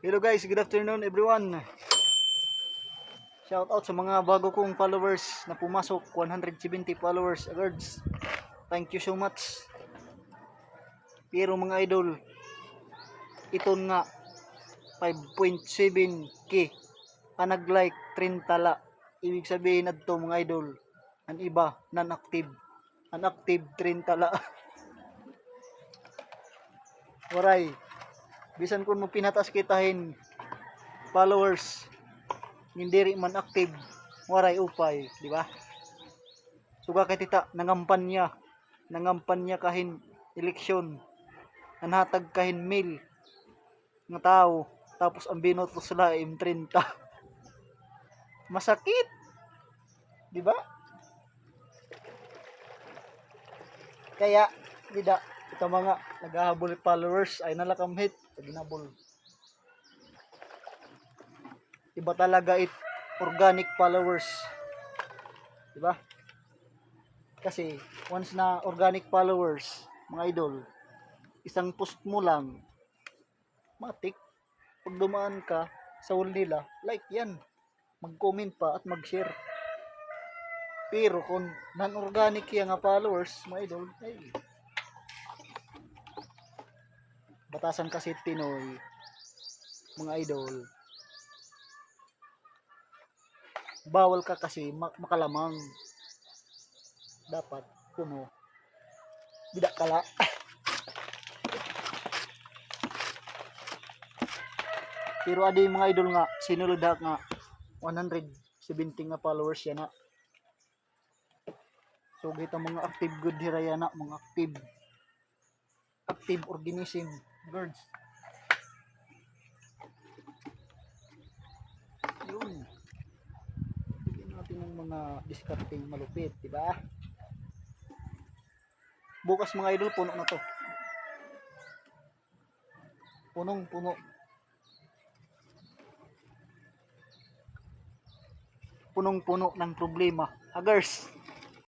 Hello guys, good afternoon everyone. Shout out sa mga bago kong followers na pumasok, 170 followers agad. Thank you so much. Pero mga idol, ito nga 5.7k ang nag-like 30 la. Ibig sabihin adto mga idol, ang iba non-active. Ang active 30 la. Waray. Bisan kun mo pinatas kitahin followers hindi rin man active, waray upay, di ba? Suga kay tita nangampan niya kahin eleksyon, nanhatag kahin mail ng tao, tapos ang binoto sila M30. Masakit, di ba? Kaya dida ito mga naghahabol followers ay nalakamhit ginabol. Iba talaga organic followers, di ba? Kasi once na organic followers, mga idol, isang post mo lang, matik, pag dumaan ka sa wall nila, like yan, mag-comment pa at mag-share. Pero kung non-organic yan nga followers, mga idol, ay, batasan kasi Pinoy, mga idol, bawal ka kasi makalamang. Dapat kuno bidak kala. Pero adi mga idol nga sinulod nga 170 nga followers yan na. So kita mga active good hiraya na, mga active organism birds. Yun. Bigyan natin ng mga discarding malupit, di ba? Bukas mga idol puno na to. Punong-puno. Punong-puno ng problema. Agers.